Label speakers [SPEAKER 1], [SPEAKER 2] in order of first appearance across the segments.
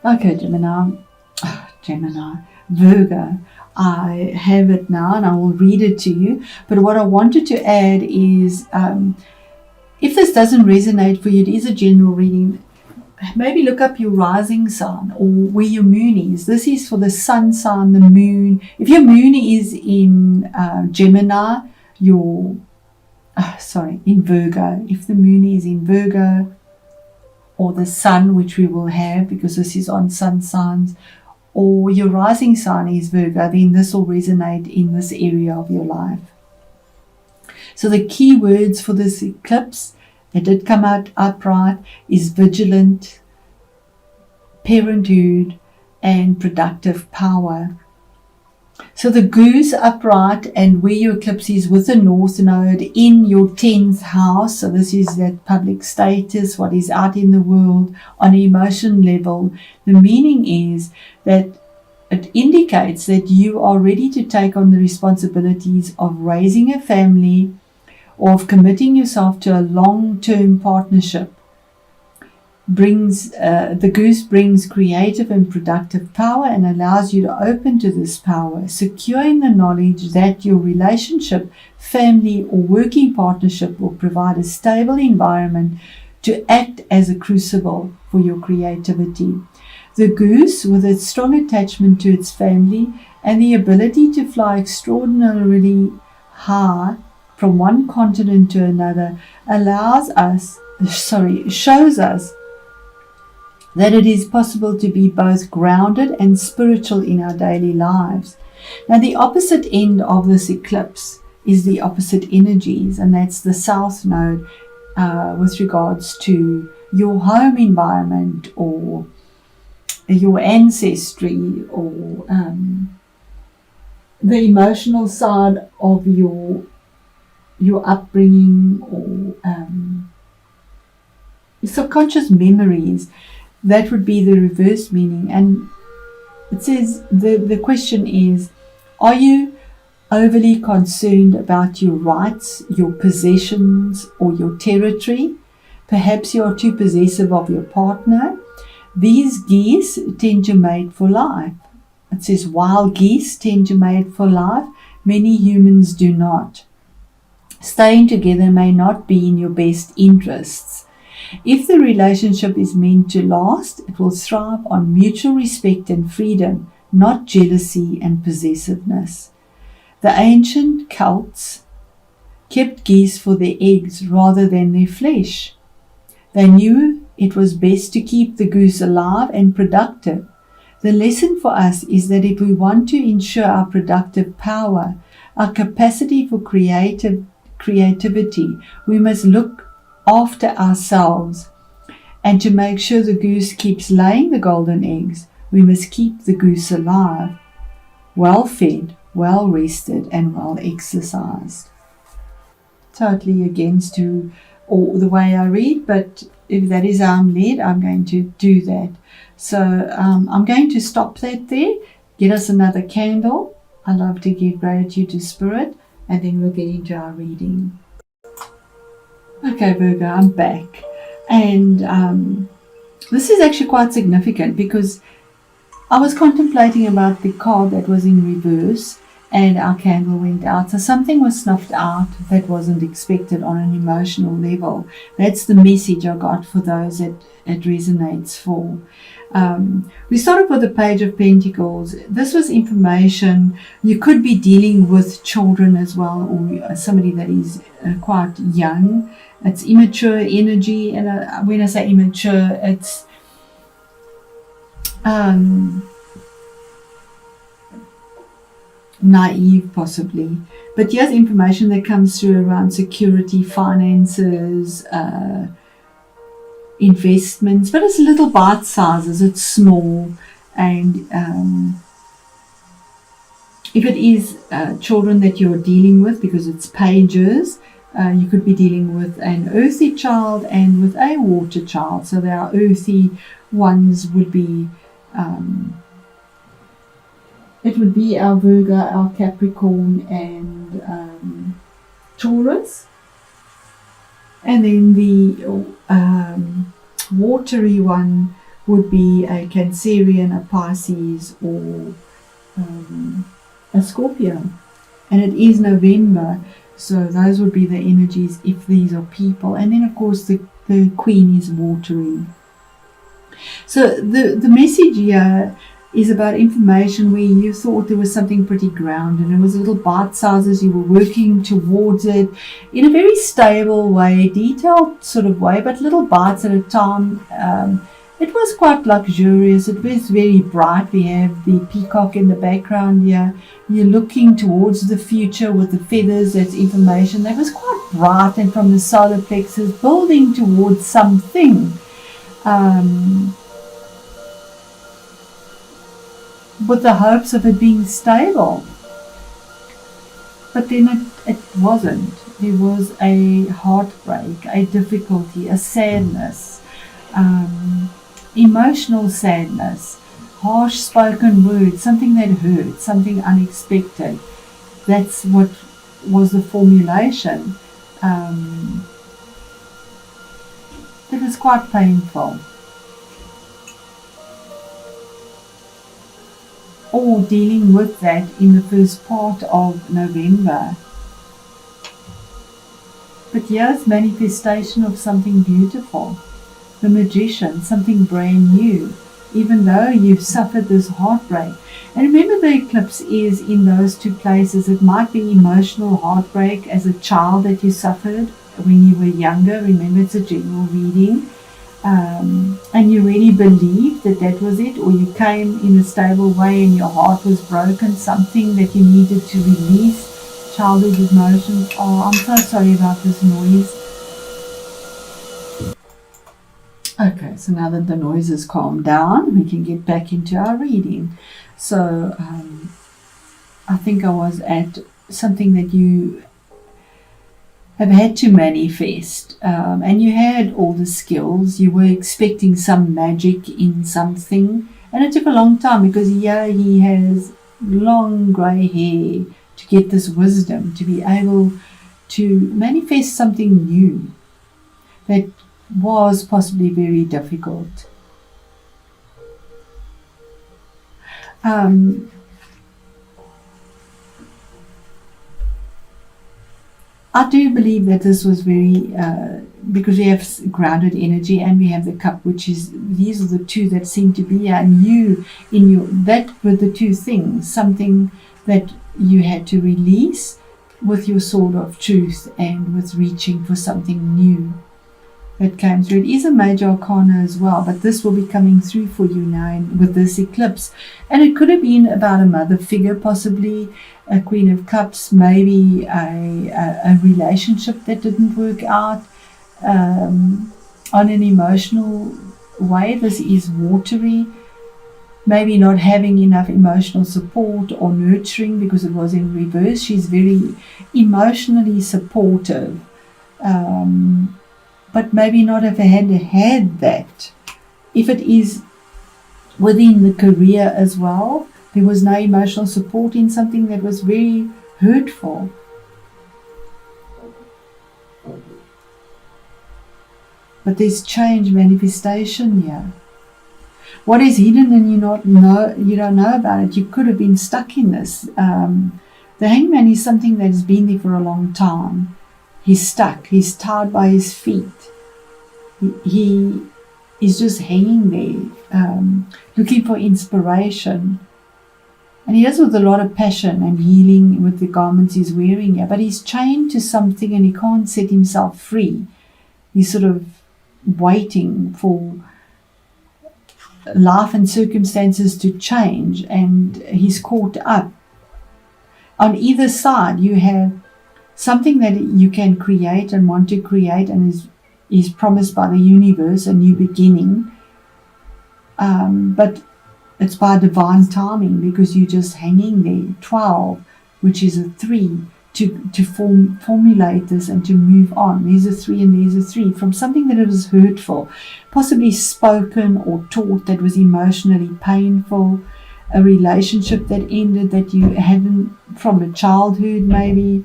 [SPEAKER 1] Okay, Gemini, Virgo. I have it now and I will read it to you. But what I wanted to add is, if this doesn't resonate for you, it is a general reading. Maybe look up your rising sign or where your moon is. This is for the sun sign, the moon. If your moon is in Gemini, in Virgo. If the moon is in Virgo, or the sun, which we will have because this is on sun signs, or your rising sign is Virgo, then this will resonate in this area of your life. So the key words for this eclipse, it did come out upright, is vigilant, parenthood, and productive power. So the goose upright, and where your eclipse is with the north node in your 10th house. So this is that public status, what is out in the world on an emotion level. The meaning is that it indicates that you are ready to take on the responsibilities of raising a family or of committing yourself to a long-term partnership. The goose brings creative and productive power and allows you to open to this power, secure in the knowledge that your relationship, family, or working partnership will provide a stable environment to act as a crucible for your creativity. The goose, with its strong attachment to its family and the ability to fly extraordinarily high from one continent to another, shows us that it is possible to be both grounded and spiritual in our daily lives. Now, the opposite end of this eclipse is the opposite energies, and that's the south node with regards to your home environment or your ancestry or the emotional side of your upbringing or subconscious memories. That would be the reverse meaning. And it says the question is, are you overly concerned about your rights, your possessions, or your territory? Perhaps you are too possessive of your partner. These geese tend to mate for life. It says wild geese tend to mate for life. Many humans do not. Staying together may not be in your best interests. If the relationship is meant to last, it will thrive on mutual respect and freedom, not jealousy and possessiveness. The ancient Celts kept geese for their eggs rather than their flesh. They knew it was best to keep the goose alive and productive. The lesson for us is that if we want to ensure our productive power, our capacity for creativity, we must look after ourselves. And to make sure the goose keeps laying the golden eggs, we must keep the goose alive, well fed, well rested, and well exercised. Totally against the way I read, but if that is how I'm led, I'm going to do that. So I'm going to stop that there, get us another candle. I love to give gratitude to Spirit, and then we'll get into our reading. Okay, Virgo, I'm back. And this is actually quite significant because I was contemplating about the card that was in reverse and our candle went out. So something was snuffed out that wasn't expected on an emotional level. That's the message I got for those that it resonates for. We started with the Page of Pentacles. This was information. You could be dealing with children as well, or somebody that is quite young. It's immature energy, and when I say immature, it's naive possibly. But here's information that comes through around security, finances, investments, but it's little bite sizes, it's small. And if it is children that you're dealing with, because it's pages, you could be dealing with an earthy child and with a water child. So there are earthy ones would be it would be our Virgo, our Capricorn, and Taurus. And then the watery one would be a Cancerian, a Pisces, or a Scorpio. And it is November, so those would be the energies if these are people. And then, of course, the Queen is watery. So the message here is about information where you thought there was something pretty grounded, and it was little bite sizes. You were working towards it in a very stable way, detailed sort of way, but little bites at a time. It was quite luxurious. It was very bright. We have the peacock in the background here. You're looking towards the future with the feathers. That's information that was quite bright, and from the solar plexus, building towards something. With the hopes of it being stable. But then it wasn't. There was a heartbreak, a difficulty, a sadness, emotional sadness, harsh spoken words, something that hurt, something unexpected. That's what was the formulation. It was quite painful. Or dealing with that in the first part of November. But here's manifestation of something beautiful. The Magician, something brand new, even though you've suffered this heartbreak. And remember, the eclipse is in those two places. It might be emotional heartbreak as a child that you suffered when you were younger. Remember, it's a general reading. And you really believed that was it, or you came in a stable way and your heart was broken, something that you needed to release, childhood emotions. Oh, I'm so sorry about this noise. Okay, so now that the noise has calmed down, we can get back into our reading. So I think I was at something that you have had to manifest, and you had all the skills. You were expecting some magic in something, and it took a long time, because here he has long grey hair to get this wisdom, to be able to manifest something new that was possibly very difficult. I do believe that this was very, because we have grounded energy and we have the cup, which is, these are the two that seem to be, and you, in your, that were the two things, something that you had to release with your sword of truth and with reaching for something new that came through. It is a major arcana as well, but this will be coming through for you now with this eclipse. And it could have been about a mother figure, possibly a Queen of Cups, maybe a relationship that didn't work out on an emotional way. This is watery. Maybe not having enough emotional support or nurturing, because it was in reverse. She's very emotionally supportive, but maybe not have had that. If it is within the career as well, there was no emotional support in something that was very hurtful. But there's change, manifestation here. What is hidden and you don't know about it, you could have been stuck in this. The Hangman is something that has been there for a long time. He's stuck. He's tied by his feet. He is just hanging there, looking for inspiration. And he does with a lot of passion and healing with the garments he's wearing here. But he's chained to something and he can't set himself free. He's sort of waiting for life and circumstances to change, and he's caught up. On either side, you have something that you can create and want to create, and is promised by the universe, a new beginning. But it's by divine timing, because you're just hanging there. 12, which is a 3, to formulate this and to move on. There's a 3 and there's a 3 from something that was hurtful, possibly spoken or taught, that was emotionally painful, a relationship that ended that you hadn't from a childhood maybe.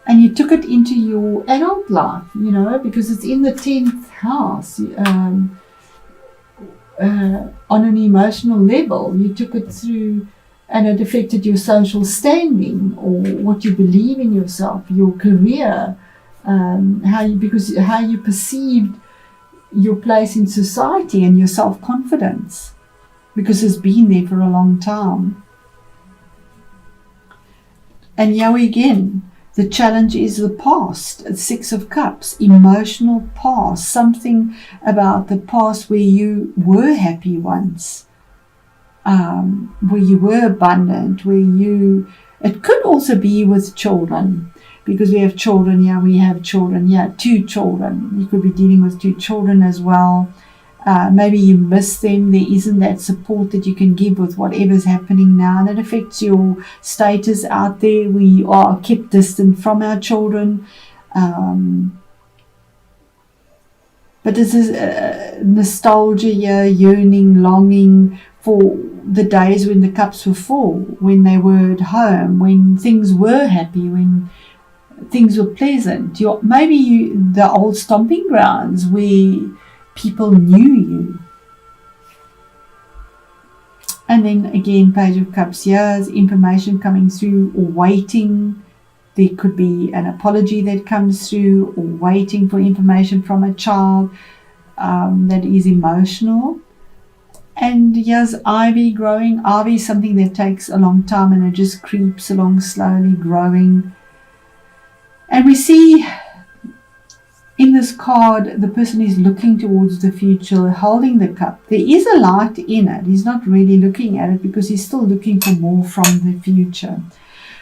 [SPEAKER 1] And you took it into your adult life, because it's in the 10th house. On an emotional level, you took it through, and it affected your social standing, or what you believe in yourself, your career, how you perceived your place in society and your self-confidence, because it's been there for a long time. And here again, the challenge is the past. 6 of Cups, emotional past, something about the past where you were happy once, where you were abundant, it could also be with children, because we have children here, 2 children. You could be dealing with 2 children as well. Maybe you miss them. There isn't that support that you can give with whatever's happening now, and it affects your status out there. We are kept distant from our children. But this is nostalgia here, yearning, longing for the days when the cups were full, when they were at home, when things were happy, when things were pleasant. The old stomping grounds where people knew you. And then again, Page of Cups, here's information coming through, or waiting. There could be an apology that comes through, or waiting for information from a child that is emotional. And here's ivy growing. Ivy is something that takes a long time, and it just creeps along slowly, growing. And we see in this card, the person is looking towards the future, holding the cup. There is a light in it. He's not really looking at it because he's still looking for more from the future.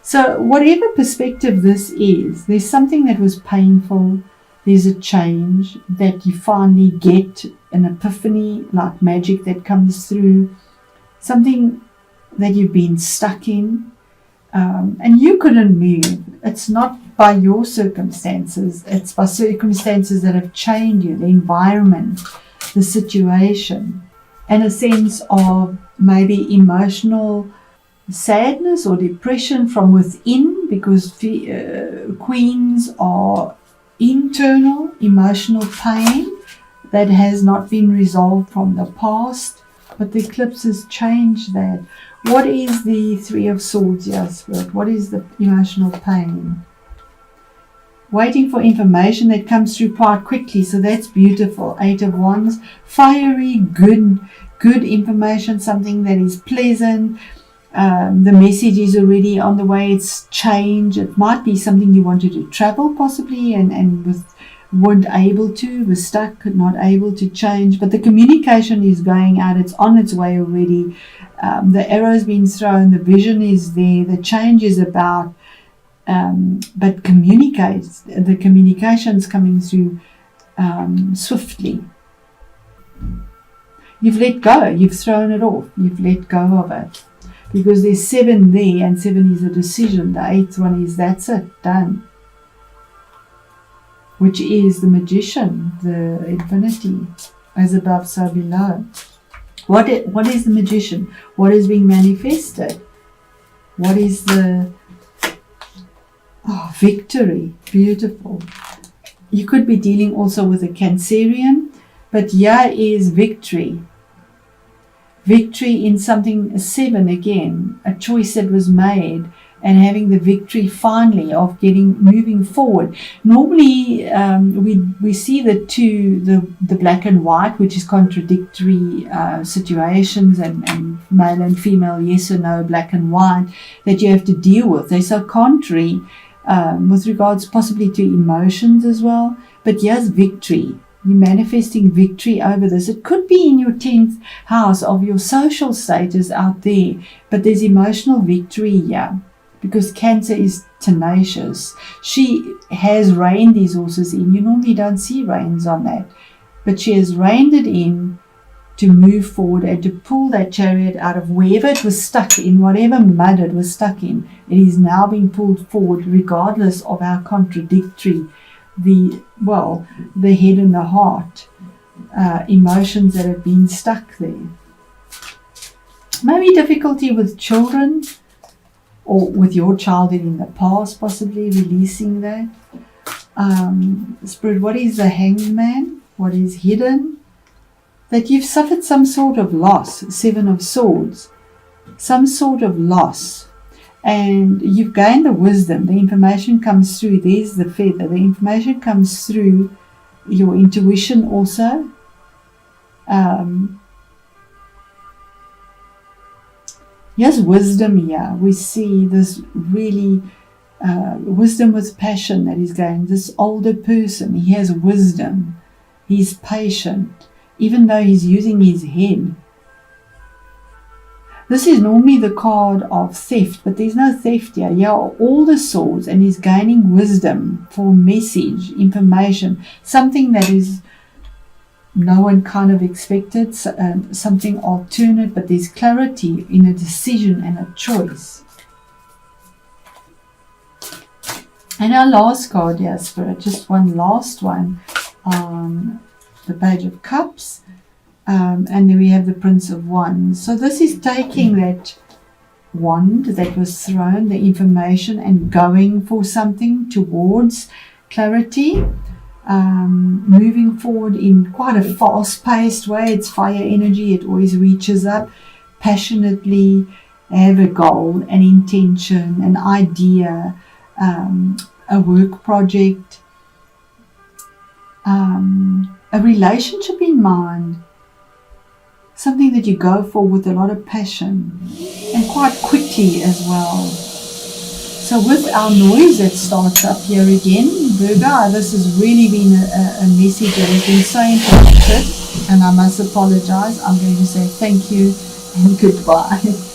[SPEAKER 1] So whatever perspective this is, there's something that was painful. There's a change that you finally get, an epiphany, like magic that comes through. Something that you've been stuck in. And you couldn't move. It's not by your circumstances, it's by circumstances that have changed you, the environment, the situation, and a sense of maybe emotional sadness or depression from within, because queens are internal emotional pain that has not been resolved from the past, but the eclipse has changed that. What is the 3 of Swords here, Spirit? What is the emotional pain? Waiting for information that comes through quite quickly, so that's beautiful. 8 of Wands, fiery, good information, something that is pleasant. The message is already on the way. It's change. It might be something you wanted to travel possibly, and weren't able to, was stuck, not able to change. But the communication is going out. It's on its way already. The arrow's been thrown. The vision is there. The change is about. But the communication's coming through swiftly. You've let go, you've thrown it off, you've let go of it. Because there's 7 there, and 7 is a decision. The 8th one is, that's it, done. Which is the Magician, the infinity, as above, so below. What is the Magician? What is being manifested? What is the victory? Beautiful. You could be dealing also with a Cancerian, but here is victory. Victory in something, 7 again, a choice that was made, and having the victory finally of moving forward. Normally we see the black and white, which is contradictory situations, and male and female, yes or no, black and white, that you have to deal with. They're so contrary with regards possibly to emotions as well. But here's victory. You're manifesting victory over this. It could be in your 10th house of your social status out there, but there's emotional victory here, because Cancer is tenacious. She has reined these horses in. You normally don't see reins on that, but she has reined it in to move forward and to pull that chariot out of wherever it was stuck in, whatever mud it was stuck in. It is now being pulled forward, regardless of how contradictory the head and the heart emotions that have been stuck there. Maybe difficulty with children. or with your childhood in the past, possibly releasing that. Spirit, what is the Hanged Man? What is hidden? That you've suffered some sort of loss, Seven of Swords, some sort of loss. And you've gained the wisdom. The information comes through. There's the feather. The information comes through your intuition also. Yes, wisdom here. We see this really wisdom with passion that is going. This older person, he has wisdom. He's patient, even though he's using his head. This is normally the card of theft, but there's no theft here. Here are all the swords, and he's gaining wisdom for message, information, something that is no one kind of expected, something alternate, but there's clarity in a decision and a choice. And our last card here, Spirit, just one last one, the Page of Cups. And then we have the Prince of Wands. So this is taking that wand that was thrown, the information, and going for something towards clarity, moving forward in quite a fast-paced way. It's fire energy. It always reaches up passionately, have a goal, an intention, an idea, a work project, a relationship in mind. Something that you go for with a lot of passion and quite quickly as well. So with our noise that starts up here again, Virgo, this has really been a message that has been so interrupted, and I must apologize. I'm going to say thank you and goodbye.